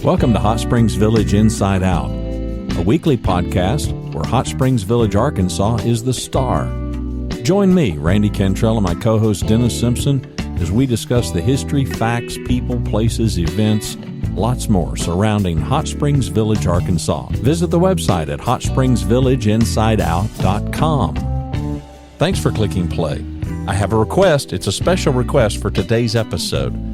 Welcome to Hot Springs Village Inside Out, a weekly podcast where Hot Springs Village, Arkansas is the star. Join me, Randy Cantrell, and my co-host Dennis Simpson as we discuss the history, facts, people, places, events, lots more surrounding Hot Springs Village, Arkansas. Visit the website at hotspringsvillageinsideout.com. Thanks for clicking play. I have a request. It's a special request for today's episode.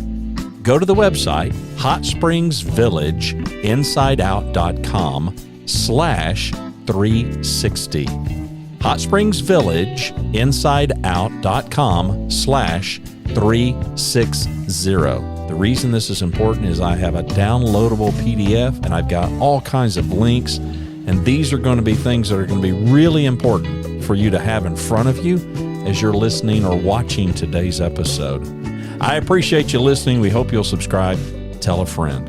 Go to the website, hotspringsvillageinsideout.com/360. hotspringsvillageinsideout.com/360. The reason this is important is I have a downloadable PDF and I've got all kinds of links, and these are going to be things that are going to be really important for you to have in front of you as you're listening or watching today's episode. I appreciate you listening. We hope you'll subscribe. Tell a friend.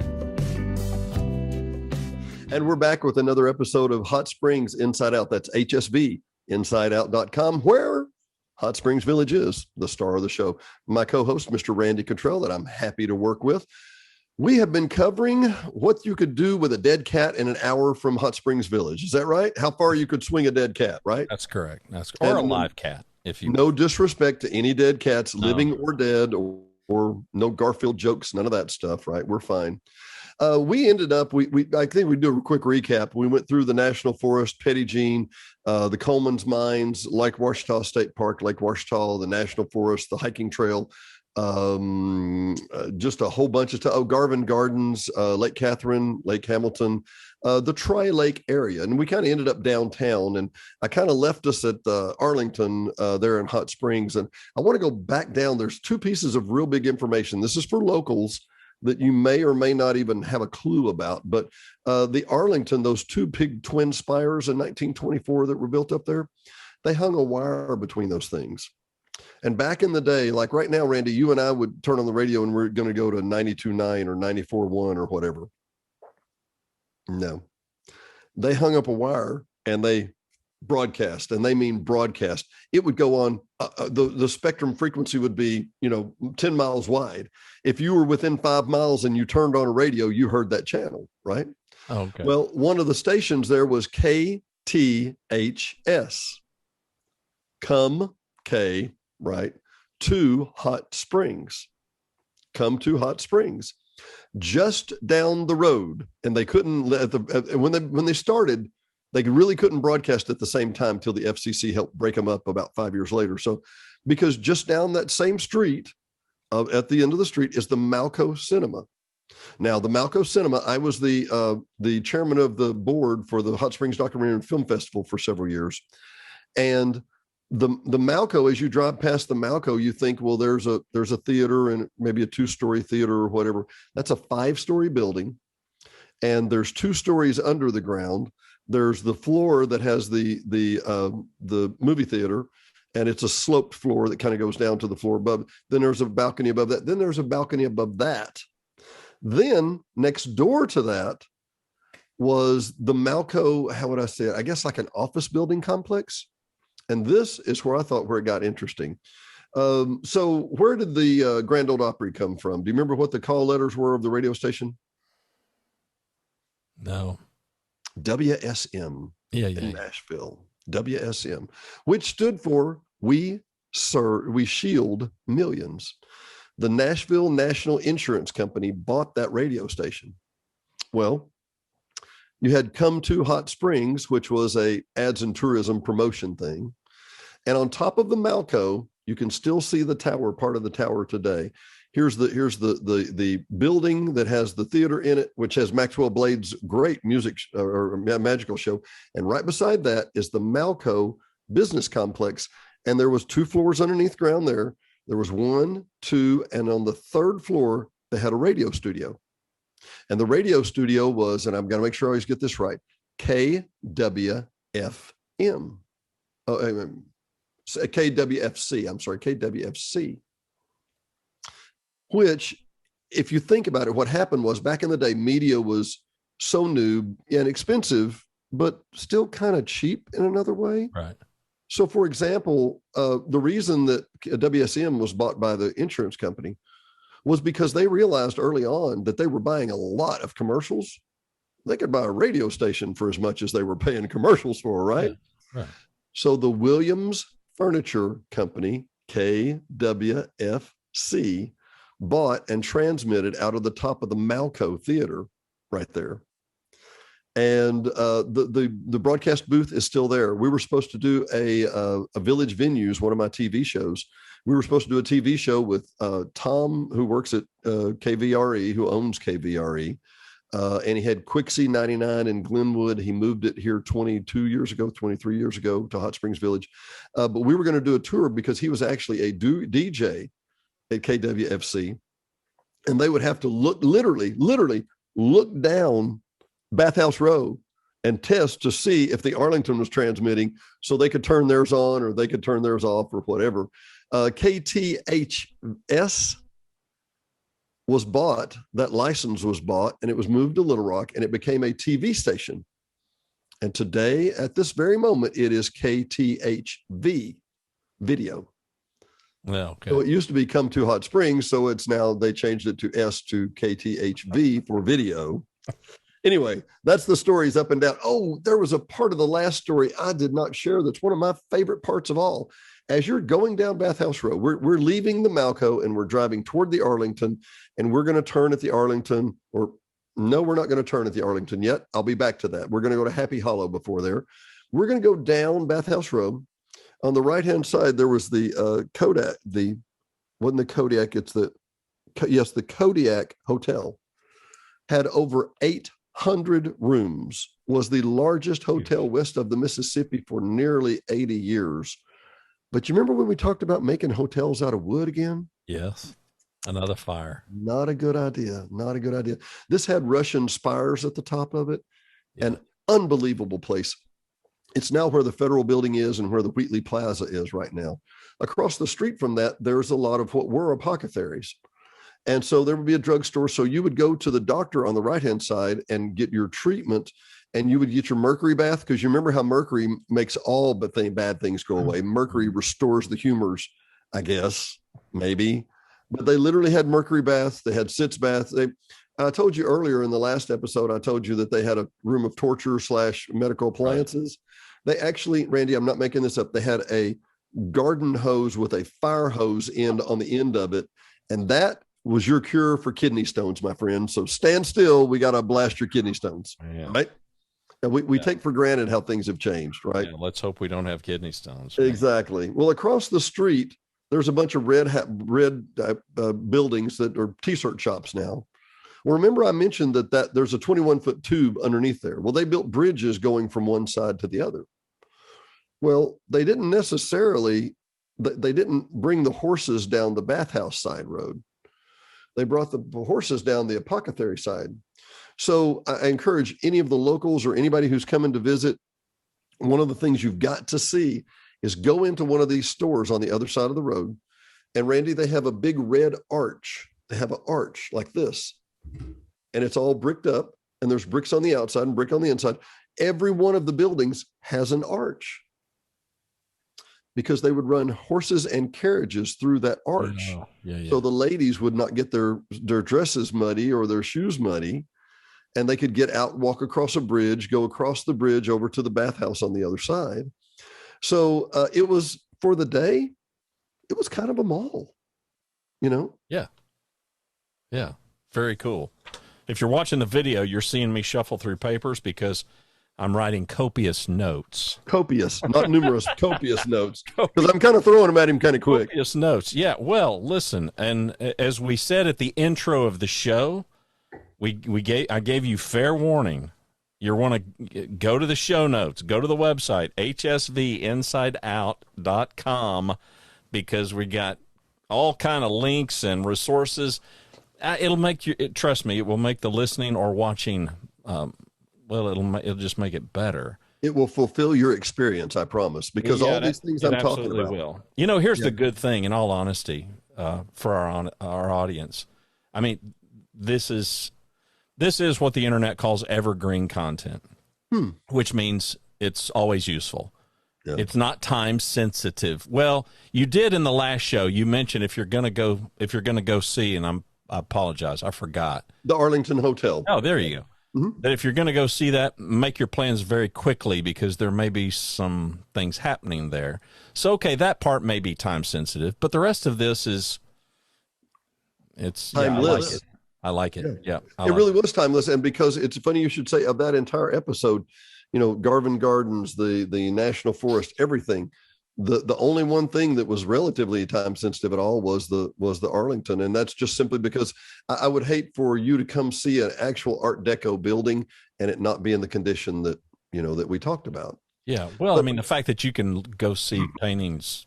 And we're back with another episode of Hot Springs Inside Out. That's hsvinsideout.com, where Hot Springs Village is the star of the show. My co-host, Mr. Randy Cantrell, that I'm happy to work with. We have been covering what you could do with a dead cat in an hour from Hot Springs Village. Is that right? How far you could swing a dead cat, right? That's correct. Or a live cat. If you no disrespect to any dead cats, living or dead, or no Garfield jokes, none of that stuff, right? We're fine. We ended up, I think we do a quick recap. We went through the National Forest, Petit, the Coleman's Mines, Lake Ouachita State Park, Lake Ouachita, the National Forest, the hiking trail, just a whole bunch of stuff. Garvin Gardens, Lake Catherine, Lake Hamilton, the Tri-Lake area. And we kind of ended up downtown, and I kind of left us at Arlington there in Hot Springs. And I want to go back down. There's two pieces of real big information. This is for locals that you may or may not even have a clue about. But the Arlington, those two big twin spires in 1924 that were built up there, they hung a wire between those things. And back in the day, like right now, Randy, you and I would turn on the radio and we're going to go to 92.9 or 94.1 or whatever. No, they hung up a wire and they broadcast, and they mean broadcast. It would go on. The spectrum frequency would be, 10 miles wide. If you were within 5 miles and you turned on a radio, you heard that channel, right? Okay. Well, one of the stations there was KTHS. Come K, right, to Hot Springs. Come to Hot Springs. Just down the road, and they couldn't when they started, they really couldn't broadcast at the same time till the FCC helped break them up about 5 years later. So, because just down that same street, at the end of the street, is the Malco Cinema. Now, the Malco Cinema, I was the chairman of the board for the Hot Springs Documentary and Film Festival for several years, and the Malco, as you drive past the Malco, you think, well, there's a theater and maybe a 2-story theater or whatever. That's a 5-story building, and there's 2 stories under the ground. There's the floor that has the movie theater, and it's a sloped floor that kind of goes down to the floor above. Then there's a balcony above that. Then there's a balcony above that. Then next door to that was the Malco, how would I say it? I guess like an office building complex. And this is where it got interesting. So where did the Grand Ole Opry come from? Do you remember what the call letters were of the radio station? No. WSM in Nashville. WSM, which stood for We Shield Millions. The Nashville National Insurance Company bought that radio station. Well, you had Come to Hot Springs, which was a ads and tourism promotion thing. And on top of the Malco, you can still see the tower, part of the tower today. Here's the building that has the theater in it, which has Maxwell Blade's great music or magical show. And right beside that is the Malco business complex. And there was 2 floors underneath ground there. There was 1, 2, and on the 3rd floor, they had a radio studio. And the radio studio was, and I'm going to make sure I always get this right, KWFM. KWFC. Which, if you think about it, what happened was back in the day, media was so new and expensive, but still kind of cheap in another way. Right. So, for example, the reason that WSM was bought by the insurance company was because they realized early on that they were buying a lot of commercials. They could buy a radio station for as much as they were paying commercials for, right? Yeah, right. So the Williams Furniture Company, KWFC, bought and transmitted out of the top of the Malco Theater right there. And the broadcast booth is still there. We were supposed to do a Village Venues, one of my TV shows. We were supposed to do a TV show with Tom, who works at KVRE, who owns KVRE. And he had Quixie 99 in Glenwood. He moved it here 23 years ago to Hot Springs Village. But we were going to do a tour because he was actually a DJ at KWFC. And they would have to literally look down Bathhouse Row and test to see if the Arlington was transmitting so they could turn theirs on or they could turn theirs off or whatever. KTHS was bought, that license was bought, and it was moved to Little Rock, and it became a TV station. And today, at this very moment, it is KTHV video. Yeah, okay. So it used to be Come to Hot Springs, so it's now, they changed it to S to KTHV for video. Anyway, that's the stories up and down. Oh, there was a part of the last story I did not share that's one of my favorite parts of all. As you're going down Bathhouse Road, we're leaving the Malco and we're driving toward the Arlington, and we're going to turn at the Arlington, or no, we're not going to turn at the Arlington yet. I'll be back to that. We're going to go to Happy Hollow before there. We're going to go down Bathhouse Road. On the right-hand side, there was the Kodak, wasn't the Kodiak, it's the Kodiak Hotel. Had over 800 rooms, was the largest hotel west of the Mississippi for nearly 80 years. But you remember when we talked about making hotels out of wood again? Yes. Another fire. Not a good idea. Not a good idea. This had Russian spires at the top of it. Yeah. An unbelievable place. It's now where the Federal Building is and where the Wheatley Plaza is right now. Across the street from that, there's a lot of what were apothecaries. And so there would be a drugstore. So you would go to the doctor on the right-hand side and get your treatment, and you would get your mercury bath, because you remember how mercury makes all but bad things go away. Mercury restores the humors, I guess, maybe. But they literally had mercury baths. They had sitz baths. I told you earlier in the last episode, I told you that they had a room of torture / medical appliances. Right. They actually, Randy, I'm not making this up. They had a garden hose with a fire hose end on the end of it. And that was your cure for kidney stones, my friend. So stand still. We got to blast your kidney stones, right? And we take for granted how things have changed, right? Yeah, let's hope we don't have kidney stones. Right? Exactly. Well, across the street, there's a bunch of red buildings that are t-shirt shops now. Well, remember I mentioned that there's a 21-foot tube underneath there. Well, they built bridges going from one side to the other. Well, they didn't bring the horses down the Bathhouse side road. They brought the horses down the apothecary side. So I encourage any of the locals or anybody who's coming to visit, one of the things you've got to see is go into one of these stores on the other side of the road. And Randy, they have a big red arch. They have an arch like this, and it's all bricked up, and there's bricks on the outside and brick on the inside. Every one of the buildings has an arch because they would run horses and carriages through that arch. Oh, yeah. So the ladies would not get their dresses muddy or their shoes muddy, and they could get out, walk across a bridge, go across the bridge over to the bathhouse on the other side. So it was, for the day, it was kind of a mall, you know? Yeah. Yeah. Very cool. If you're watching the video, you're seeing me shuffle through papers because I'm writing copious notes. Copious, not numerous, copious notes. Because I'm kind of throwing them at him kind of quick. Copious notes. Yeah. Well, listen, and as we said at the intro of the show, I gave you fair warning. You want to go to the show notes, go to the website, hsvinsideout.com, because we got all kind of links and resources. It'll make you, trust me, it will make the listening or watching, it'll just make it better. It will fulfill your experience, I promise, because all these things I'm talking about. Will. You know, here's the good thing, in all honesty, for our audience. I mean, this is what the internet calls evergreen content, which means it's always useful. Yeah. It's not time sensitive. Well, you did in the last show. You mentioned if you're going to go see, and apologize. I forgot. The Arlington Hotel. Oh, there you go. Mm-hmm. But if you're going to go see that, make your plans very quickly because there may be some things happening there. So, okay, that part may be time sensitive, but the rest of this is, timeless. I like it. Yeah. It really was timeless. And because it's funny you should say of that entire episode, Garvin Gardens, the National Forest, everything. The only one thing that was relatively time sensitive at all was the Arlington. And that's just simply because I would hate for you to come see an actual Art Deco building and it not be in the condition that, that we talked about. Yeah. Well, the fact that you can go see paintings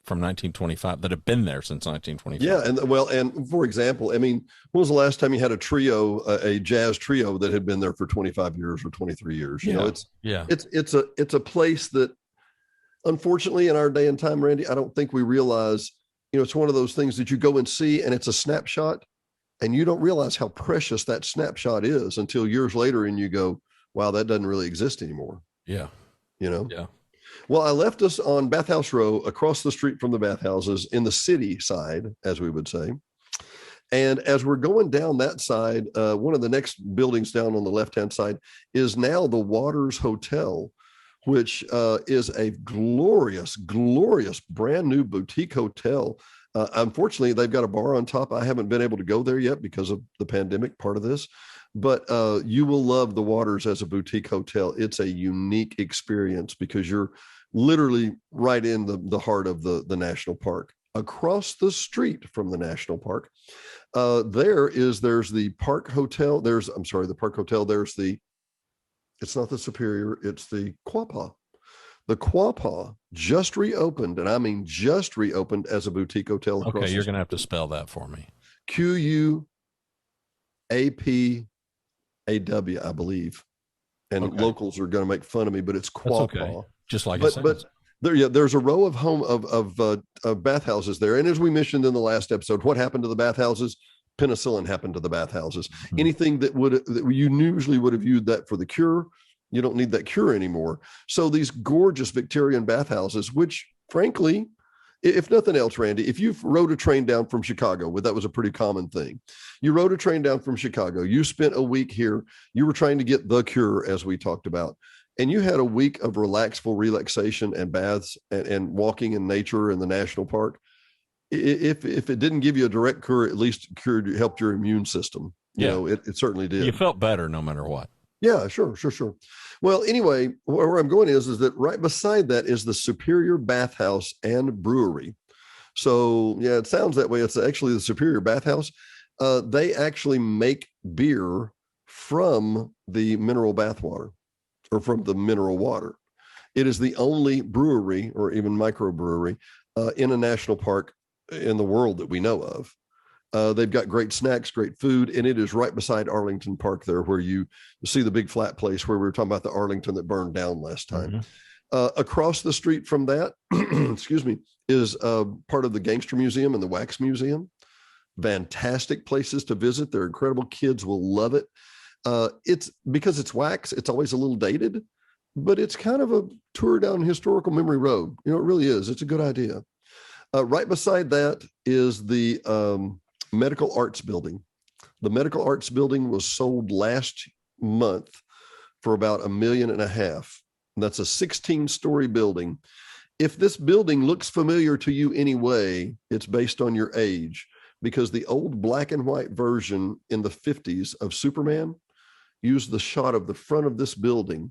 from 1925 that have been there since 1925. Yeah. And for example, when was the last time you had a jazz trio that had been there for 25 years or 23 years? It's a place that, unfortunately, in our day and time, Randy, I don't think we realize, it's one of those things that you go and see and it's a snapshot and you don't realize how precious that snapshot is until years later. And you go, wow, that doesn't really exist anymore. Yeah. Yeah. Well, I left us on Bathhouse Row across the street from the bathhouses in the city side, as we would say. And as we're going down that side, one of the next buildings down on the left-hand side is now the Waters Hotel, which is a glorious, glorious brand new boutique hotel. Unfortunately, they've got a bar on top. I haven't been able to go there yet because of the pandemic part of this, but you will love the Waters as a boutique hotel. It's a unique experience because you're literally right in the heart of the national park. Across the street from the national park, there's the Park Hotel. The Park Hotel. It's not the Superior, it's the Quapaw. The Quapaw just reopened, and I mean just reopened as a boutique hotel. Okay, you're going to have to spell that for me. Quapaw, I believe. And locals are going to make fun of me, but it's Quapaw. That's okay. Just like it sounds. But there's a row of bathhouses there. And as we mentioned in the last episode, what happened to the bathhouses? Penicillin happened to the bathhouses. Mm-hmm. Anything that you usually would have used that for the cure, you don't need that cure anymore. So these gorgeous Victorian bathhouses, which frankly, if nothing else, Randy, if you rode a train down from Chicago, that was a pretty common thing. You rode a train down from Chicago, you spent a week here, you were trying to get the cure, as we talked about, and you had a week of relaxation and baths and walking in nature in the national park. If it didn't give you a direct cure, at least helped your immune system. It certainly did. You felt better no matter what. Yeah, sure. Well, anyway, where I'm going is that right beside that is the Superior Bathhouse and Brewery. So yeah, it sounds that way. It's actually the Superior Bathhouse. They actually make beer from the mineral bath water or from the mineral water. It is the only brewery or even microbrewery in a national park in the world that we know of. They've got great snacks, great food, and it is right beside Arlington Park there where you see the big flat place where we were talking about the Arlington that burned down last time. Mm-hmm. Across the street from that, excuse me, is part of the Gangster Museum and the Wax Museum. Fantastic places to visit. They're incredible. Kids will love it. It's because it's wax, it's always a little dated, but it's kind of a tour down historical memory road. It really is. It's a good idea. Right beside that is the Medical Arts Building. The Medical Arts Building was sold last month for about $1.5 million. And that's a 16-story building. If this building looks familiar to you anyway, it's based on your age, because the old black and white version in the 50s of Superman used the shot of the front of this building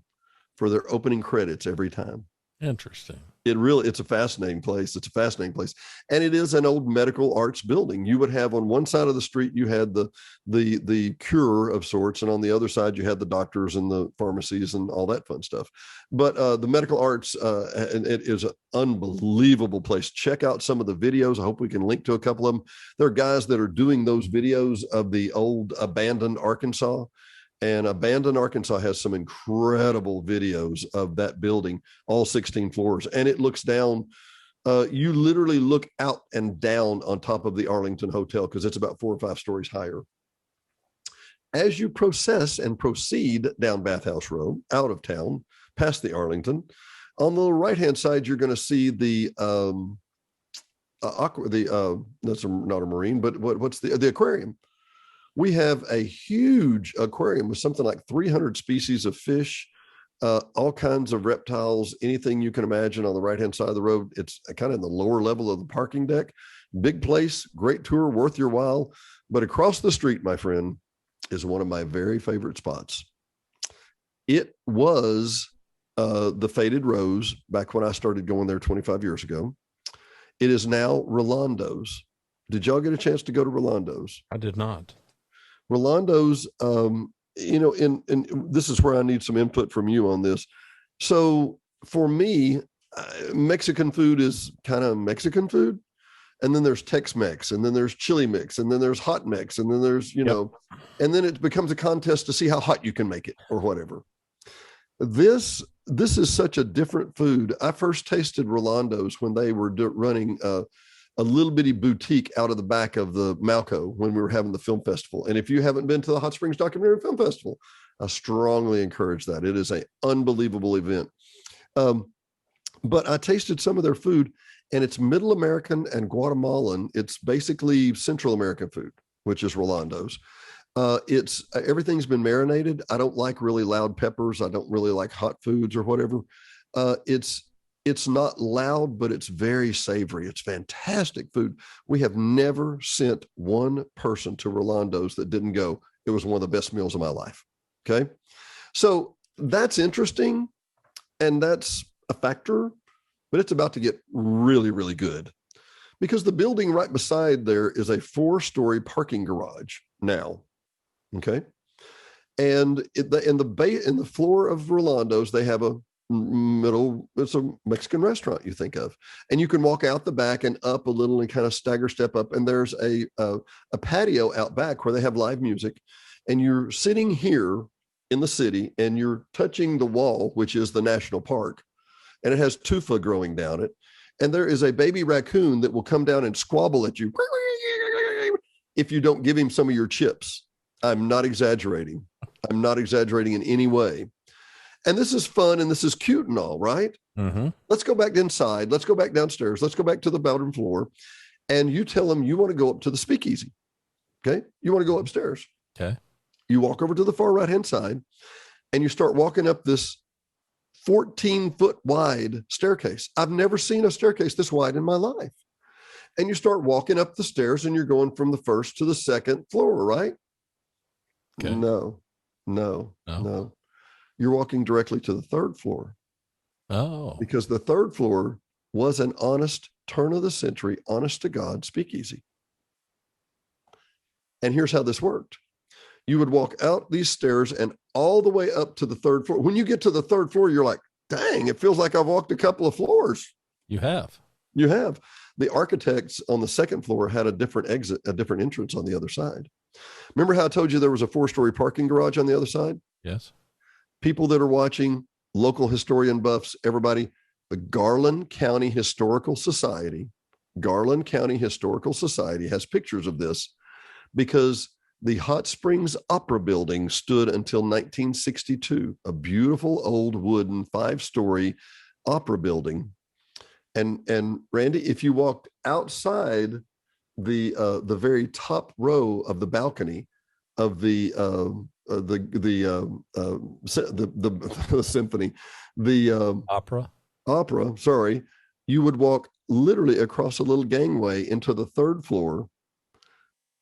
for their opening credits every time. Interesting. It's a fascinating place. And it is an old medical arts building. You would have on one side of the street, you had the cure of sorts. And on the other side, you had the doctors and the pharmacies and all that fun stuff. But the medical arts, it is an unbelievable place. Check out some of the videos. I hope we can link to a couple of them. There are guys that are doing those videos of the old abandoned Arkansas. And Abandoned Arkansas has some incredible videos of that building, all 16 floors. And it looks down, you literally look out and down on top of the Arlington Hotel because it's about 4 or 5 stories higher. As you proceed down Bathhouse Road, out of town, past the Arlington, on the right-hand side, you're going to see the that's not a marine, but what's the aquarium. We have a huge aquarium with something like 300 species of fish, all kinds of reptiles, anything you can imagine on the right-hand side of the road. It's kind of in the lower level of the parking deck. Big place, great tour, worth your while. But across the street, my friend, is one of my very favorite spots. It was the Faded Rose back when I started going there 25 years ago. It is now Rolando's. Did y'all get a chance to go to Rolando's? I did not. Rolando's, you know, and this is where I need some input from you on this. So for me, Mexican food is kind of Mexican food. And then there's Tex-Mex, and then there's Chili Mix, and then there's Hot Mix, and then there's, you know, and then it becomes a contest to see how hot you can make it or whatever. This is such a different food. I first tasted Rolando's when they were running a little bitty boutique out of the back of the Malco when we were having the film festival. And if you haven't been to the Hot Springs Documentary Film Festival, I strongly encourage that. It is an unbelievable event. But I tasted some of their food, and it's Middle American and Guatemalan. It's basically Central American food, which is Rolando's. It's everything's been marinated. I don't like really loud peppers. I don't really like hot foods or whatever. It's not loud, but it's very savory. It's fantastic food. We have never sent one person to Rolando's that didn't go, it was one of the best meals of my life. Okay. So that's interesting. And that's a factor, but it's about to get really, really good because the building right beside there is a 4-story parking garage now. Okay. And in the floor of Rolando's, they have it's a Mexican restaurant you think of, and you can walk out the back and up a little and kind of step up. And there's a patio out back where they have live music, and you're sitting here in the city and you're touching the wall, which is the national park, and it has tufa growing down it. And there is a baby raccoon that will come down and squabble at you if you don't give him some of your chips. I'm not exaggerating. I'm not exaggerating in any way. And this is fun and this is cute and all, right? Mm-hmm. Let's go back inside. Let's go back downstairs. Let's go back to the bedroom floor. And you tell them you want to go up to the speakeasy. Okay. You want to go upstairs. Okay. You walk over to the far right-hand side and you start walking up this 14-foot wide staircase. I've never seen a staircase this wide in my life. And you start walking up the stairs and you're going from the first to the second floor, right? Okay. No. You're walking directly to the third floor. Oh. Because the third floor was an honest, turn of the century, honest to God speakeasy. And here's how this worked. You would walk out these stairs and all the way up to the third floor. When you get to the third floor, you're like, dang, it feels like I've walked a couple of floors. You have. The architects on the second floor had a different exit, a different entrance on the other side. Remember how I told you there was a 4-story parking garage on the other side? Yes. People that are watching, local historian buffs, everybody, the Garland County Historical Society has pictures of this because the Hot Springs Opera Building stood until 1962, a beautiful old wooden 5-story opera building. And Randy, if you walked outside the very top row of the balcony of the symphony, opera, sorry, you would walk literally across a little gangway into the third floor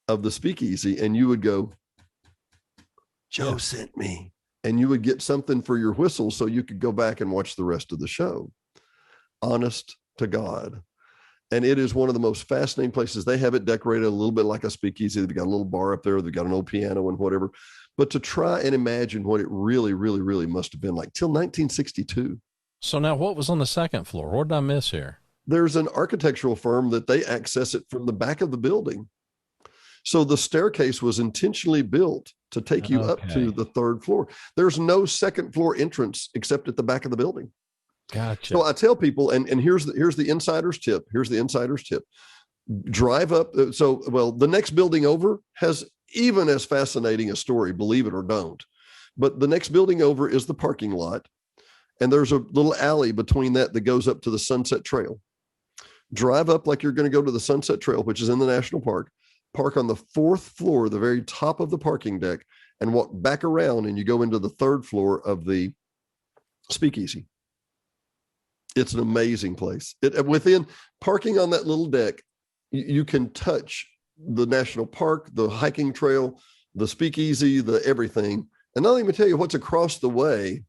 of the speakeasy, and you would go, Joe sent me, and you would get something for your whistle so you could go back and watch the rest of the show. Honest to God. And it is one of the most fascinating places. They have it decorated a little bit like a speakeasy. They've got a little bar up there. They've got an old piano and whatever. But to try and imagine what it really, really, really must have been like till 1962. So now what was on the second floor? What did I miss here? There's an architectural firm that they access it from the back of the building. So the staircase was intentionally built to take you up to the third floor. There's no second floor entrance except at the back of the building. Gotcha. So I tell people, and here's the insider's tip. Drive up. The next building over has even as fascinating a story, believe it or don't. But the next building over is the parking lot. And there's a little alley between that goes up to the Sunset Trail. Drive up like you're going to go to the Sunset Trail, which is in the national park. park on the 4th floor, the very top of the parking deck, and walk back around, and you go into the 3rd floor of the speakeasy. It's an amazing place. Within parking on that little deck, you can touch the national park, the hiking trail, the speakeasy, the everything. And I'll even tell you what's across the way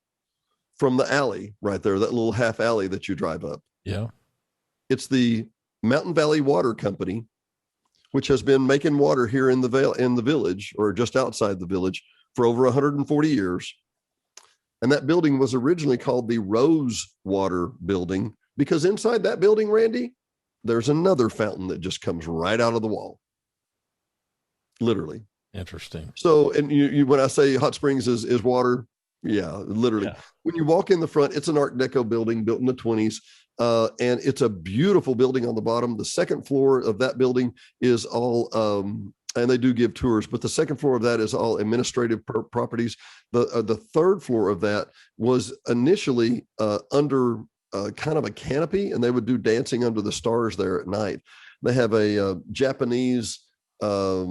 from the alley right there, that little half alley that you drive up. Yeah. It's the Mountain Valley Water Company, which has been making water here in the village, or just outside the village, for over 140 years. And that building was originally called the Rose Water Building, because inside that building, Randy, there's another fountain that just comes right out of the wall. Literally. Interesting. So, and you when I say hot springs is water, yeah, literally. Yeah. When you walk in the front, it's an Art Deco building built in the 20s. And it's a beautiful building on the bottom. The 2nd floor of that building is all, and they do give tours, but the 2nd floor of that is all administrative properties. The 3rd floor of that was initially under kind of a canopy, and they would do dancing under the stars there at night. They have a Japanese a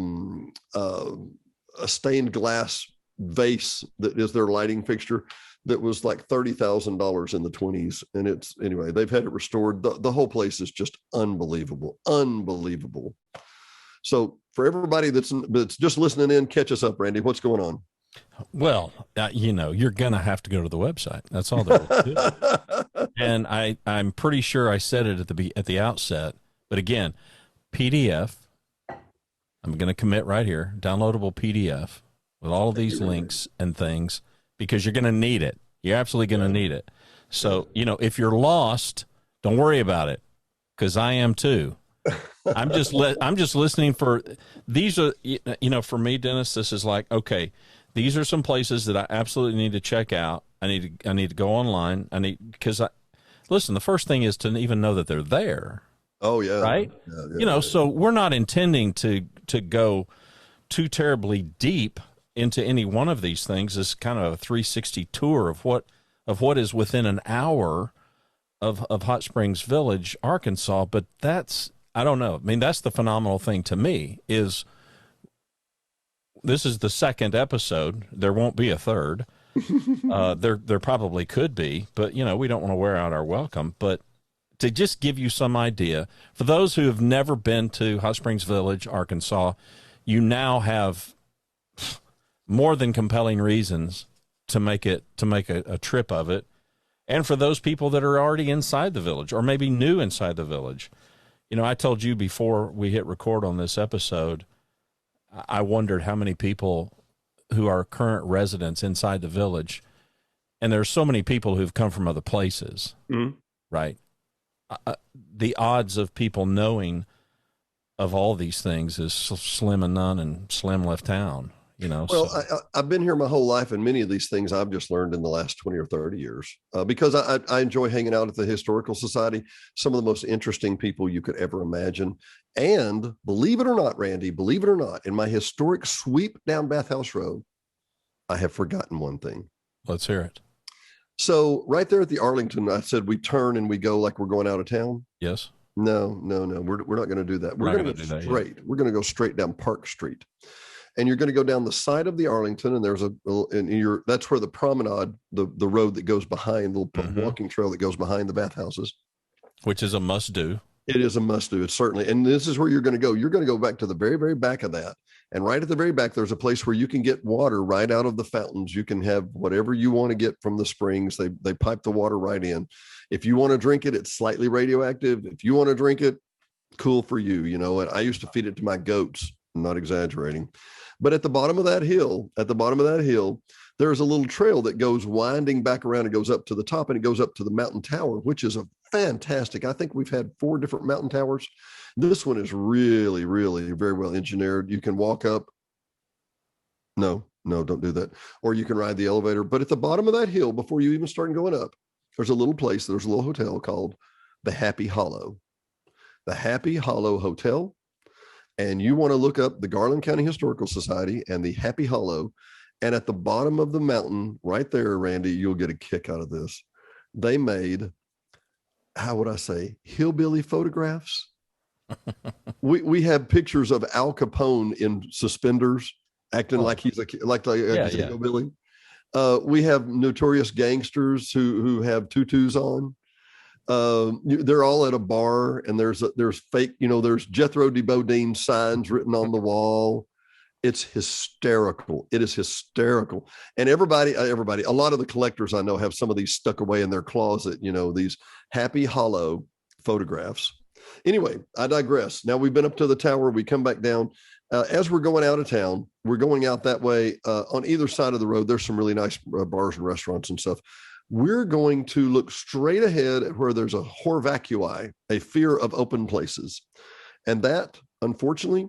stained glass vase that is their lighting fixture that was like $30,000 in the 20s. And anyway, they've had it restored. The whole place is just unbelievable. So for everybody that's just listening in, catch us up, Randy. What's going on? Well, you're going to have to go to the website. That's all there is to it. And I'm pretty sure I said it at the outset, but again, PDF, I'm going to commit right here, downloadable PDF with all of these links and things, because you're going to need it. You're absolutely going to need it. So, if you're lost, don't worry about it, because I am too. I'm just listening for these are, for me, Dennis, this is like, okay, these are some places that I absolutely need to check out. I need to go online. Listen, the first thing is to even know that they're there. Oh yeah. Right. Yeah, so we're not intending to go too terribly deep into any one of these things. It's kind of a 360 tour of what is within an hour of Hot Springs Village, Arkansas. But I don't know. I mean, that's the phenomenal thing to me is this is the 2nd episode. There won't be a 3rd. There probably could be, but we don't want to wear out our welcome. But to just give you some idea, for those who have never been to Hot Springs Village, Arkansas, you now have more than compelling reasons to make a trip of it. And for those people that are already inside the village, or maybe new inside the village, I told you before we hit record on this episode, I wondered how many people who are current residents inside the village, and there's so many people who've come from other places, right? The odds of people knowing of all these things is slim and none, and slim left town. Well, so. I've been here my whole life, and many of these things I've just learned in the last 20 or 30 years because I enjoy hanging out at the Historical Society. Some of the most interesting people you could ever imagine. And believe it or not, Randy, in my historic sweep down Bathhouse Road, I have forgotten one thing. Let's hear it. So right there at the Arlington, I said we turn and we go like we're going out of town. Yes. No. We're not going to do that. We're going to go straight. We're going to go straight down Park Street. And you're going to go down the side of the Arlington, and there's that's where the promenade, the road that goes behind, the little walking trail that goes behind the bathhouses. Which is a must do. It is a must do. It's certainly. And this is where you're going to go. You're going to go back to the very, very back of that. And right at the very back, there's a place where you can get water right out of the fountains. You can have whatever you want to get from the springs. They pipe the water right in. If you want to drink it, it's slightly radioactive. If you want to drink it, cool for you. And I used to feed it to my goats. I'm not exaggerating. But at the bottom of that hill, there's a little trail that goes winding back around and goes up to the top, and it goes up to the mountain tower, which is a fantastic. I think we've had 4 different mountain towers. This one is really, really very well engineered. You can walk up. No, don't do that. Or you can ride the elevator. But at the bottom of that hill, before you even start going up, there's a little place. There's a little hotel called the Happy Hollow. The Happy Hollow Hotel. And you want to look up the Garland County Historical Society and the Happy Hollow. And at the bottom of the mountain, right there, Randy, you'll get a kick out of this. They made, how would I say, hillbilly photographs We have pictures of Al Capone in suspenders, acting like he's like a hillbilly. We have notorious gangsters who have tutus on. They're all at a bar, and there's fake, there's Jethro de Bodine signs written on the wall. It's hysterical. It is hysterical. And everybody, a lot of the collectors I know have some of these stuck away in their closet, these Happy Hollow photographs. Anyway, I digress. Now we've been up to the tower. We come back down. As we're going out of town, we're going out that way. On either side of the road, there's some really nice bars and restaurants and stuff. We're going to look straight ahead at where there's a hor vacui, a fear of open places. And that, unfortunately,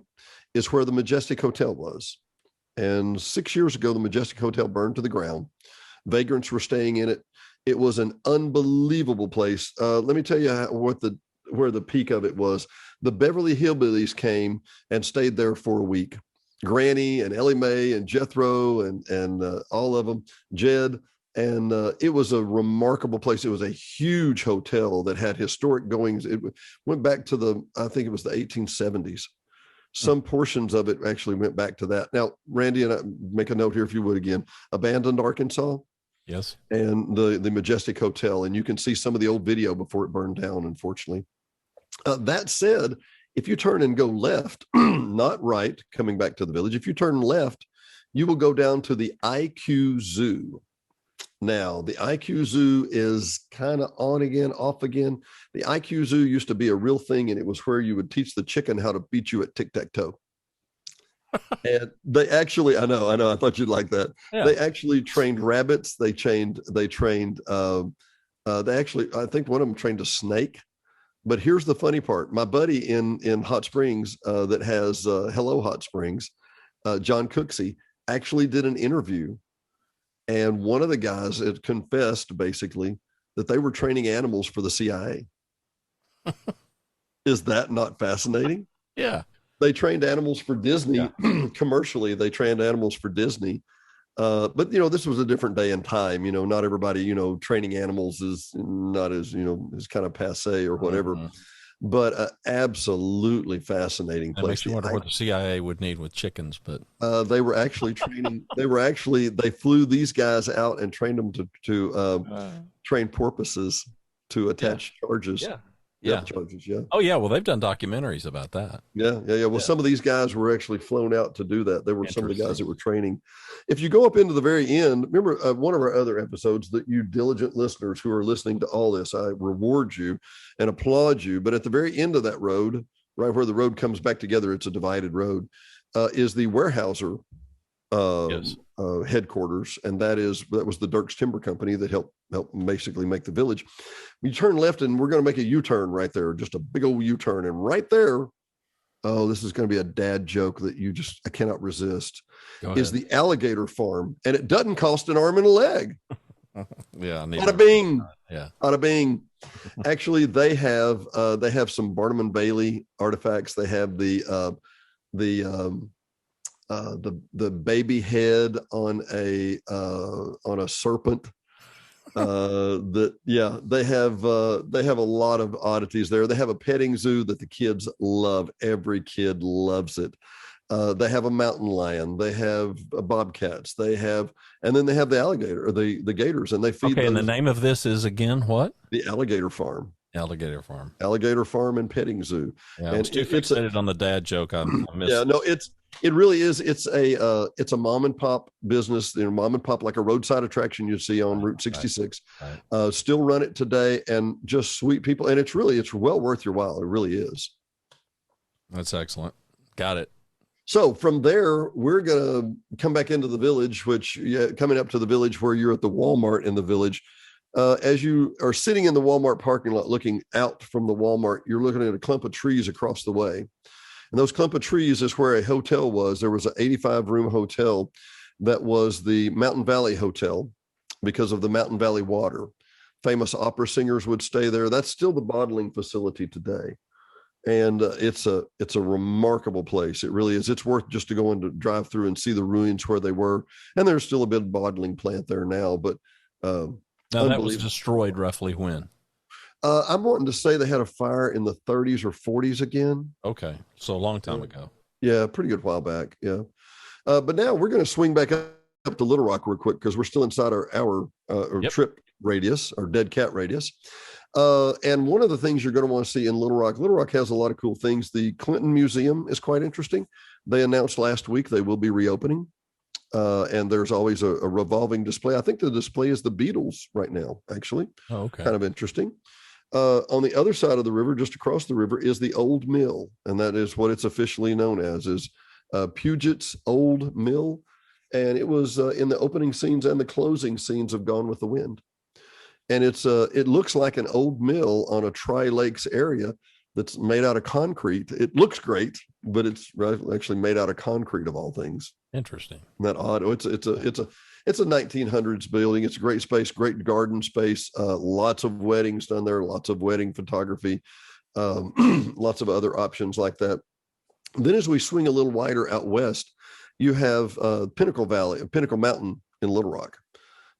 is where the Majestic Hotel was. And 6 years ago, the Majestic Hotel burned to the ground. Vagrants were staying in it. It was an unbelievable place. Let me tell you where the peak of it was. The Beverly Hillbillies came and stayed there for a week. Granny and Ellie Mae and Jethro and all of them, Jed. And it was a remarkable place. It was a huge hotel that had historic goings. It went back to I think it was the 1870s. Some portions of it actually went back to that. Now, Randy, and I make a note here if you would again, Abandoned Arkansas. Yes. And the Majestic Hotel. And you can see some of the old video before it burned down, unfortunately. That said, if you turn and go left, not right, coming back to the village, if you turn left, you will go down to the IQ Zoo. Now, the IQ Zoo is kind of on again, off again. The IQ Zoo used to be a real thing, and it was where you would teach the chicken how to beat you at tic-tac-toe. And they actually, I know, I thought you'd like that. Yeah. They actually trained rabbits. They trained, I think one of them trained a snake. But here's the funny part. My buddy in Hot Springs that has Hello Hot Springs, John Cooksey, actually did an interview. And one of the guys had confessed basically that they were training animals for the CIA. Is that not fascinating? Yeah. They trained animals for Disney commercially. They trained animals for Disney. But, this was a different day and time. Not everybody, training animals is not as, is kind of passe or whatever. Mm-hmm. But absolutely fascinating place. That makes you wonder what the CIA would need with chickens, but they were actually training. They flew these guys out and trained them to train porpoises to attach charges. Yeah. Charges. Yeah. Oh yeah. Well, they've done documentaries about that. Yeah. Well, some of these guys were actually flown out to do that. They were some of the guys that were training. If you go up into the very end, remember one of our other episodes that you diligent listeners who are listening to all this, I reward you and applaud you. But at the very end of that road, right where the road comes back together, it's a divided road, is the Weyerhaeuser headquarters, and that was the Dirks Timber Company that helped basically make the village. We turn left, and we're going to make a U-turn right there, just a big old U-turn, and right there, this is going to be a dad joke that I cannot resist, is the alligator farm, and it doesn't cost an arm and a leg. Yeah, bada bing. Yeah, bada bing. Actually, they have some Barnum and Bailey artifacts. They have the baby head on a serpent. They have a lot of oddities there. They have a petting zoo that the kids love. Every kid loves it. They have a mountain lion. They have bobcats. And then they have the alligator or the gators, and they feed. Okay, and the name of this is again what? The Alligator Farm. Alligator Farm. Alligator Farm and Petting Zoo. Yeah, I was too fixated on the dad joke. I missed. Yeah, no, it really is. It's a mom and pop business. Mom and pop, like a roadside attraction you see on Route 66. Right. Still run it today, and just sweet people. And it's well worth your while. It really is. That's excellent. Got it. So from there, we're going to come back into the village, coming up to the village where you're at the Walmart in the village. As you are sitting in the Walmart parking lot, looking out from the Walmart, you're looking at a clump of trees across the way. And those clump of trees is where a hotel was. There was an 85-room hotel that was the Mountain Valley Hotel because of the Mountain Valley water. Famous opera singers would stay there. That's still the bottling facility today. And it's a remarkable place. It really is. It's worth just to go and to drive through and see the ruins where they were. And there's still a big bottling plant there now. But now that was destroyed roughly when? I'm wanting to say they had a fire in the 30s or 40s again. Okay. So a long time ago. Yeah, pretty good while back. Yeah. But now we're going to swing back up to Little Rock real quick because we're still inside our trip radius, our dead cat radius. And one of the things you're going to want to see in Little Rock has a lot of cool things. The Clinton Museum is quite interesting. They announced last week they will be reopening. And there's always a revolving display. I think the display is the Beatles right now, actually. Oh, okay. Kind of interesting. On the other side of the river, just across the river, is the Old Mill. And that is what it's officially known as, is Puget's Old Mill. And it was in the opening scenes and the closing scenes of Gone with the Wind. And it looks like an old mill on a Tri-Lakes area that's made out of concrete. It looks great, but it's actually made out of concrete of all things. Interesting. Isn't that odd? It's a 1900s building. It's a great space, great garden space. Lots of weddings done there. Lots of wedding photography. Lots of other options like that. Then, as we swing a little wider out west, you have Pinnacle Mountain in Little Rock,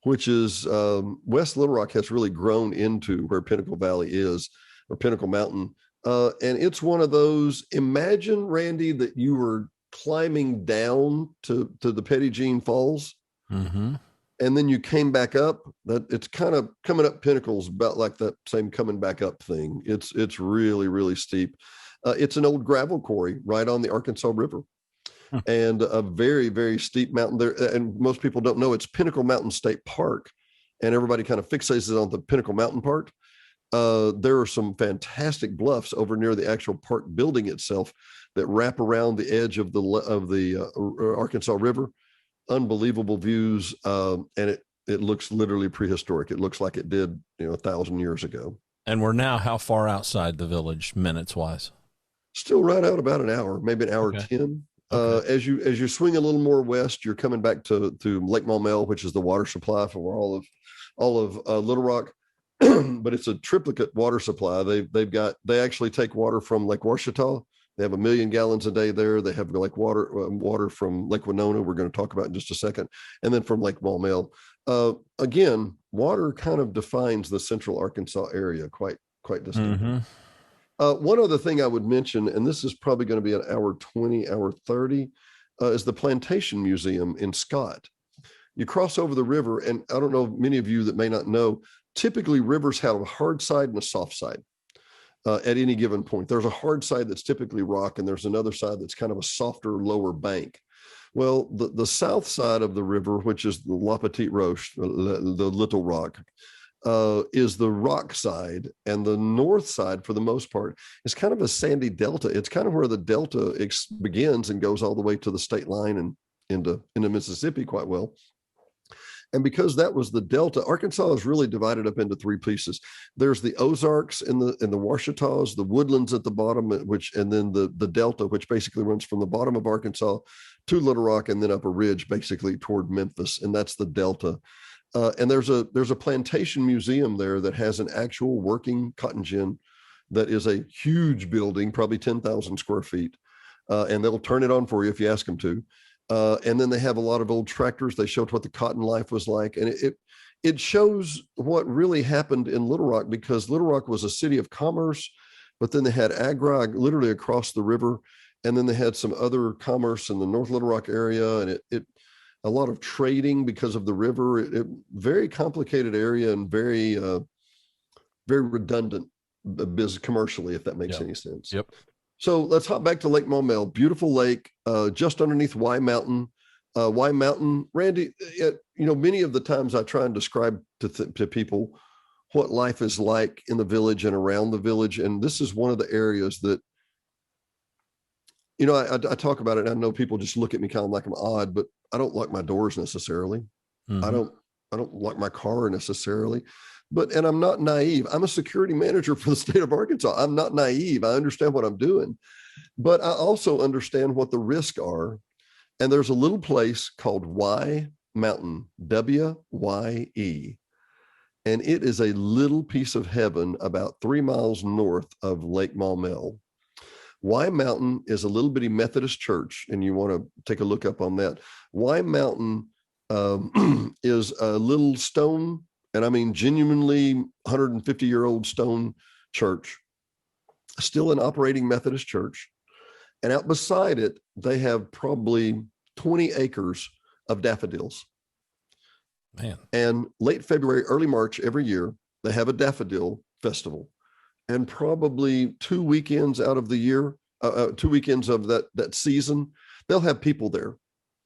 which is West Little Rock has really grown into where Pinnacle Valley is, or Pinnacle Mountain. And it's one of those, imagine, Randy, that you were climbing down to the Petit Jean Falls, and then you came back up. That it's kind of coming up Pinnacles, about like that same coming back up thing. It's really, really steep. It's an old gravel quarry right on the Arkansas River, and a very, very steep mountain there. And most people don't know it's Pinnacle Mountain State Park, and everybody kind of fixates on the Pinnacle Mountain part. There are some fantastic bluffs over near the actual park building itself that wrap around the edge of the Arkansas River. Unbelievable views, and it looks literally prehistoric. It looks like it did 1,000 years ago. And we're now how far outside the village, minutes wise? Still right out about an hour, maybe an hour 10. Okay. As you swing a little more west, you're coming back to Lake Maumelle, which is the water supply for all of Little Rock. But it's a triplicate water supply. They actually take water from Lake Ouachita. They have 1 million gallons a day there. They have like water from Lake Winona. We're going to talk about in just a second, and then from Lake Maumelle. Again, water kind of defines the central Arkansas area quite distinctly. One other thing I would mention, and this is probably going to be an hour 20, hour 30, is the Plantation Museum in Scott. You cross over the river, and I don't know, many of you that may not know, typically rivers have a hard side and a soft side at any given point. There's a hard side that's typically rock, and there's another side that's kind of a softer, lower bank. Well, the south side of the river, which is the La Petite Roche, the Little Rock, is the rock side, and the north side, for the most part, is kind of a sandy delta. It's kind of where the delta begins and goes all the way to the state line and into Mississippi quite well. And because that was the delta, Arkansas is really divided up into three pieces. There's the Ozarks and the Ouachitas, the Woodlands at the bottom, and then the delta, which basically runs from the bottom of Arkansas to Little Rock and then up a ridge basically toward Memphis, and that's the delta. And there's a plantation museum there that has an actual working cotton gin that is a huge building, probably 10,000 square feet, and they'll turn it on for you if you ask them to. And then they have a lot of old tractors. They showed what the cotton life was like. And it shows what really happened in Little Rock, because Little Rock was a city of commerce, but then they had agri literally across the river. And then they had some other commerce in the North Little Rock area. And a lot of trading because of the river. Very complicated area and very, very redundant business commercially, if that makes any sense. Yep. So let's hop back to Lake Maumelle, beautiful lake, just underneath Y Mountain. Y Mountain, Randy, many of the times I try and describe to people what life is like in the village and around the village. And this is one of the areas that, I talk about it, and I know people just look at me kind of like I'm odd, but I don't lock my doors necessarily. I don't lock my car necessarily. And I'm not naive. I'm a security manager for the state of Arkansas. I'm not naive. I understand what I'm doing, but I also understand what the risks are. And there's a little place called Y Mountain, W-Y-E. And it is a little piece of heaven about 3 miles north of Lake Maumelle. Y Mountain is a little bitty Methodist church, and you want to take a look up on that. Y Mountain is a little stone and I mean genuinely 150-year-old stone church, still an operating Methodist church. And out beside it, they have probably 20 acres of daffodils. Man. And late February, early March every year, they have a daffodil festival. And probably 2 weekends out of the year, 2 weekends of that season, they'll have people there.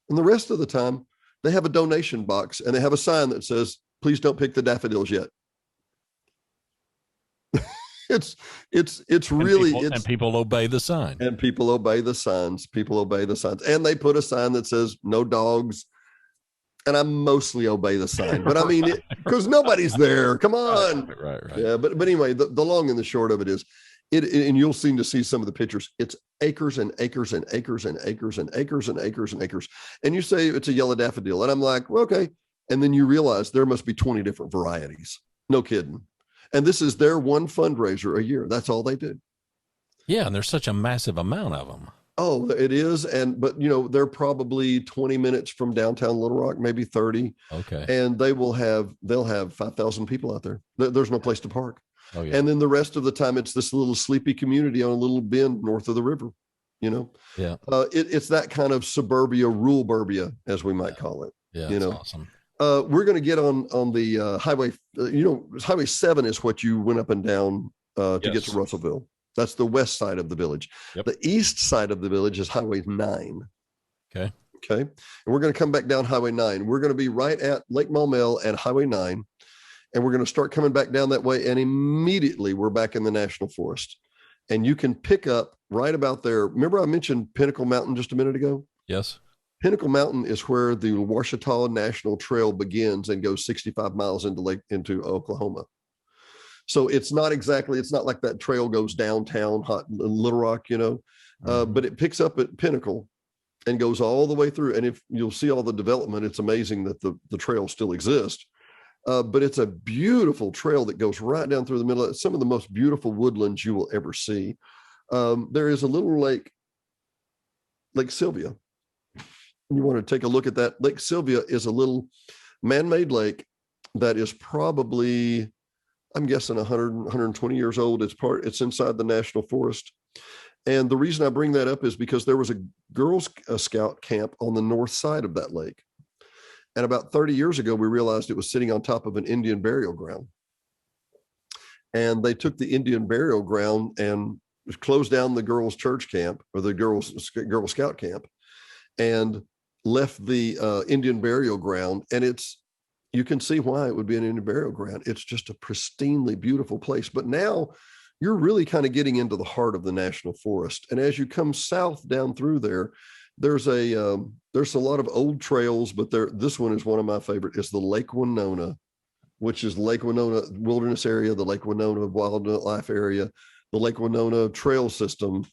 And the rest of the time, they have a donation box and they have a sign that says, please don't pick the daffodils yet. It's really, and people obey the sign. And people obey the signs. And they put a sign that says no dogs. And I mostly obey the sign, but I mean, because nobody's there. Come on. Right. Yeah. But anyway, the long and the short of it is and you'll seem to see some of the pictures. It's acres and acres and acres and acres and acres and acres and acres. And you say it's a yellow daffodil. And I'm like, well, okay. And then you realize there must be 20 different varieties. No kidding. And this is their one fundraiser a year. That's all they do. Yeah. And there's such a massive amount of them. Oh, it is. But they're probably 20 minutes from downtown Little Rock, maybe 30. Okay. And they'll have 5,000 people out there. There's no place to park. Oh, yeah. And then the rest of the time, it's this little sleepy community on a little bend north of the river, Yeah. It's that kind of suburbia, rural burbia, as we might call it. Yeah. That's awesome. We're going to get on the highway. Highway 7 is what you went up and down to get to Russellville. That's the west side of the village. Yep. The east side of the village is Highway 9. Okay. And we're going to come back down Highway 9. We're going to be right at Lake Maumelle and Highway 9. And we're going to start coming back down that way. And immediately we're back in the National Forest. And you can pick up right about there. Remember I mentioned Pinnacle Mountain just a minute ago? Yes. Pinnacle Mountain is where the Ouachita National Trail begins and goes 65 miles into Oklahoma. So it's not like that trail goes downtown Little Rock, but it picks up at Pinnacle and goes all the way through. And if you'll see all the development, it's amazing that the trail still exists. But it's a beautiful trail that goes right down through the middle of some of the most beautiful woodlands you will ever see. There is a little Lake Sylvia. You want to take a look at that. Lake Sylvia is a little man-made lake that is probably, I'm guessing 100, 120 years old. It's inside the National Forest. And the reason I bring that up is because there was a Girl Scout camp on the north side of that lake. And about 30 years ago, we realized it was sitting on top of an Indian burial ground. And they took the Indian burial ground and closed down the girls' church camp or the Girl Scout camp and left the Indian burial ground. And you can see why it would be an Indian burial ground. It's just a pristinely beautiful place. But now you're really kind of getting into the heart of the National Forest. And as you come south down through there, there's a lot of old trails, but this one is one of my favorite. It's the Lake Winona, which is Lake Winona Wilderness Area, the Lake Winona Wildlife Area, the Lake Winona Trail System.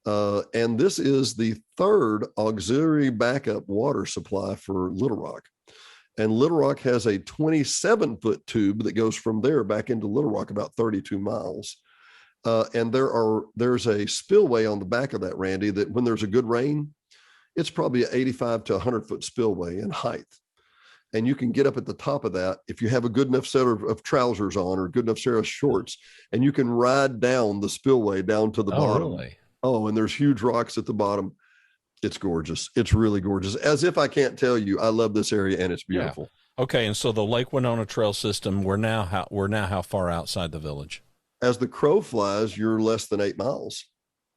And this is the third auxiliary backup water supply for Little Rock. And Little Rock has a 27-foot tube that goes from there back into Little Rock about 32 miles. And there's a spillway on the back of that, Randy, that when there's a good rain, it's probably an 85 to 100-foot spillway in height. And you can get up at the top of that if you have a good enough set of trousers on or good enough set of shorts, and you can ride down the spillway down to the bottom. Really? Oh, and there's huge rocks at the bottom. It's gorgeous. It's really gorgeous. As if I can't tell you, I love this area and it's beautiful. Yeah. Okay, and so the Lake Winona Trail System, we're now how far outside the village? As the crow flies, you're less than 8 miles.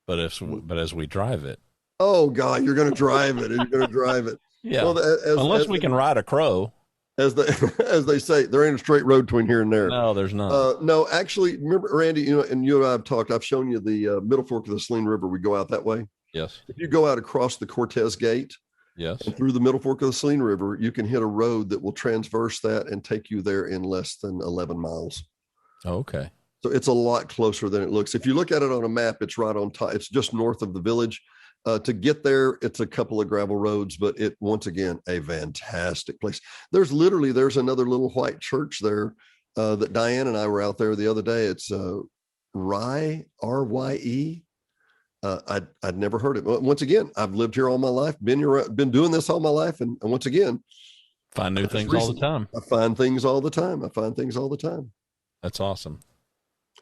But as we drive it. Oh God, you're going to drive it. You're going to drive it. Yeah. Well, unless we can ride a crow. As they say, there ain't a straight road between here and there. No, there's not. No, actually, remember, Randy, and you and I have talked. I've shown you the middle fork of the Saline River. We go out that way. Yes. If you go out across the Cortez Gate, yes, and through the middle fork of the Saline River, you can hit a road that will transverse that and take you there in less than 11 miles. Oh, okay. So it's a lot closer than it looks. If you look at it on a map, it's right on top. It's just north of the village. To get there, it's a couple of gravel roads, but once again, a fantastic place. There's another little white church there that Diane and I were out there the other day. It's Rye, R-Y-E. I'd never heard it. Once again, I've lived here all my life, been doing this all my life. And once again, Find new things all the time. I find things all the time. That's awesome.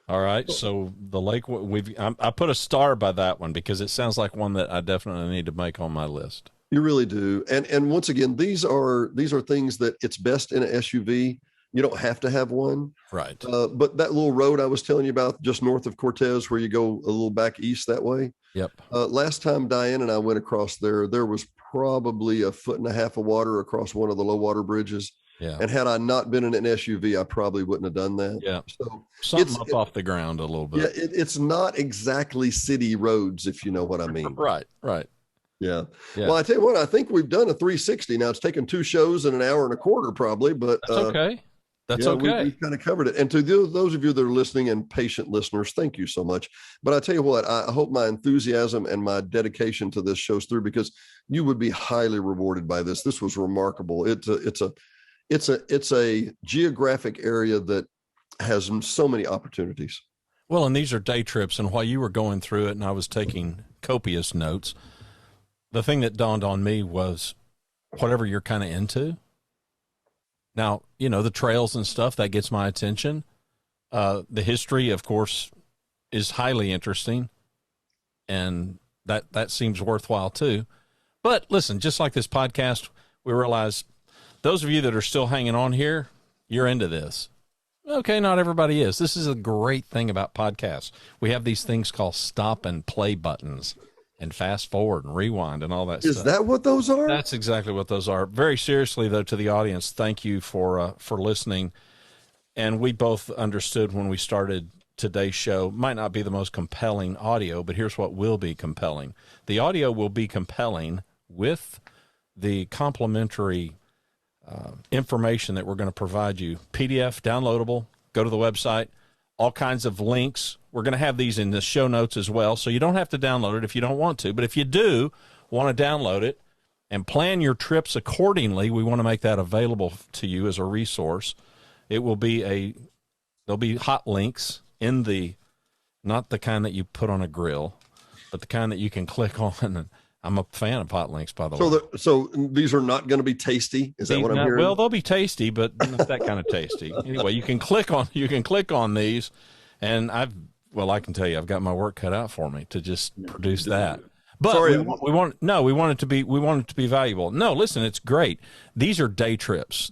All right. So the lake, I put a star by that one because it sounds like one that I definitely need to make on my list. You really do. And once again, these are things that it's best in an SUV. You don't have to have one. Right. But that little road I was telling you about just north of Cortez, where you go a little back east that way. Yep. Last time Diane and I went across there was probably 1.5 feet of water across one of the low water bridges. Yeah. And had I not been in an SUV, I probably wouldn't have done that. Yeah. So something up off the ground a little bit. Yeah. It's not exactly city roads, if you know what I mean. Right. Right. Yeah. Well, I tell you what, I think we've done a 360 now. It's taken 2 shows in an hour and a quarter, probably, but that's okay. That's okay. We've kind of covered it. And to those of you that are listening and patient listeners, thank you so much. But I tell you what, I hope my enthusiasm and my dedication to this shows through, because you would be highly rewarded by this. This was remarkable. It's a geographic area that has so many opportunities. Well, and these are day trips. And while you were going through it and I was taking copious notes, the thing that dawned on me was whatever you're kind of into. Now, the trails and stuff, that gets my attention. The history, of course, is highly interesting, and that seems worthwhile too. But listen, just like this podcast, we realize those of you that are still hanging on here, you're into this. Okay, not everybody is. This is a great thing about podcasts. We have these things called stop and play buttons, and fast forward and rewind and all that stuff. Is that what those are? That's exactly what those are. Very seriously, though, to the audience, thank you for listening. And we both understood when we started today's show, might not be the most compelling audio, but here's what will be compelling. The audio will be compelling with the complimentary information that we're going to provide you. PDF, downloadable, go to the website, all kinds of links. We're going to have these in the show notes as well, so you don't have to download it if you don't want to. But if you do want to download it and plan your trips accordingly, we want to make that available to you as a resource. It will be there'll be hot links in not the kind that you put on a grill, but the kind that you can click on. And I'm a fan of hot links, by the way. So these are not going to be tasty. Is that what I'm hearing? Well, they'll be tasty, but not that kind of tasty. Anyway, you can click on these, and I can tell you, I've got my work cut out for me to just produce that. But we want it to be valuable. No, listen, it's great. These are day trips.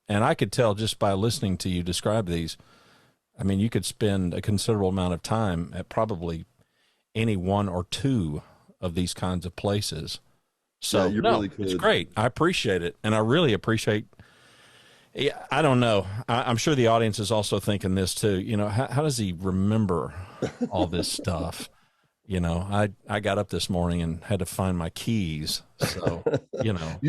And I could tell just by listening to you describe these. I mean, you could spend a considerable amount of time at probably any one or two of these kinds of places. So really it's great. I appreciate it. And I really appreciate, I don't know. I'm sure the audience is also thinking this too. How does he remember all this stuff? I got up this morning and had to find my keys. So,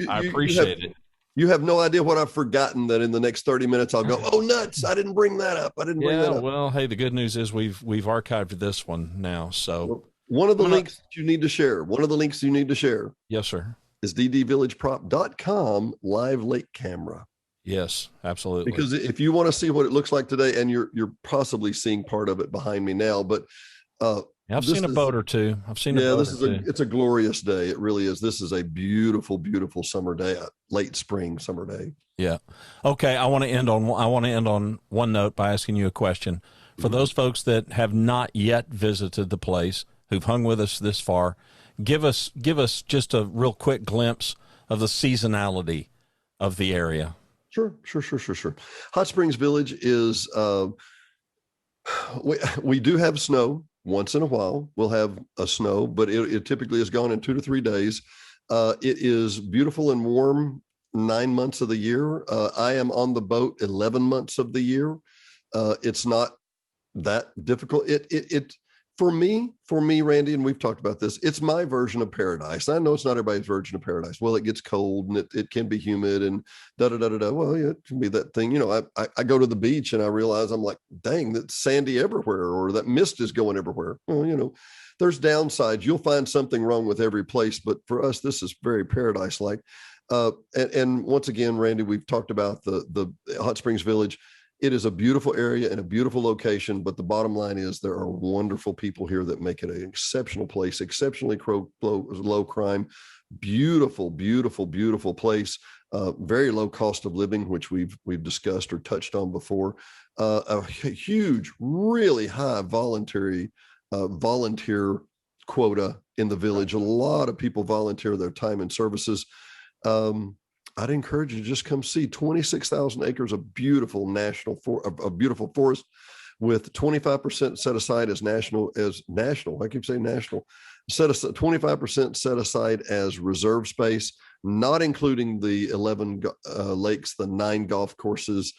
I appreciate it. You have no idea what I've forgotten, that in the next 30 minutes I'll go, oh, nuts, I didn't bring that up. Well, hey, the good news is we've archived this one now. So one of the links that you need to share, Yes, sir. is ddvillageprop.com live lake camera. Yes, absolutely. Because if you want to see what it looks like today, and you're possibly seeing part of it behind me now, but I've seen a boat or two. It's a glorious day. It really is. This is a beautiful, beautiful summer day, a late spring summer day. Yeah. Okay. I want to end on one note by asking you a question. For those folks that have not yet visited the place, who've hung with us this far, give us just a real quick glimpse of the seasonality of the area. Sure. Hot Springs Village is, we do have snow. Once in a while, we'll have a snow, but it typically is gone in 2 to 3 days. It is beautiful and warm 9 months of the year. I am on the boat 11 months of the year. It's not that difficult. It for me, Randy, and we've talked about this, it's my version of paradise. I know it's not everybody's version of paradise. Well, it gets cold and it can be humid and da-da-da-da-da. Well, yeah, it can be that thing. I go to the beach and I realize I'm like, dang, that's sandy everywhere, or that mist is going everywhere. Well, there's downsides. You'll find something wrong with every place. But for us, this is very paradise-like. And once again, Randy, we've talked about the Hot Springs Village. It is a beautiful area and a beautiful location, but the bottom line is there are wonderful people here that make it an exceptional place, exceptionally low crime, beautiful, beautiful, beautiful place. very low cost of living, which we've discussed or touched on before, a huge, really high volunteer quota in the village. A lot of people volunteer their time and services. I'd encourage you to just come see 26,000 acres of beautiful beautiful forest, with 25% set aside as national. I keep saying national. 25% set aside as reserve space, not including the 11 lakes, the 9 golf courses.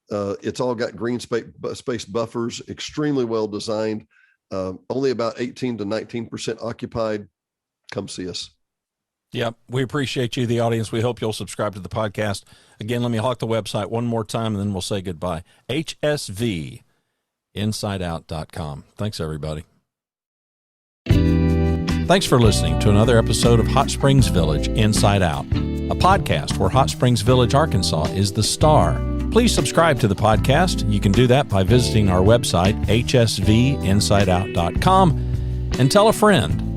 It's all got green space buffers, extremely well designed. Only about 18 to 19% occupied. Come see us. Yep. We appreciate you, the audience. We hope you'll subscribe to the podcast. Again, let me hawk the website one more time, and then we'll say goodbye. HSVinsideout.com. Thanks, everybody. Thanks for listening to another episode of Hot Springs Village Inside Out, a podcast where Hot Springs Village, Arkansas is the star. Please subscribe to the podcast. You can do that by visiting our website, hsvinsideout.com, and tell a friend.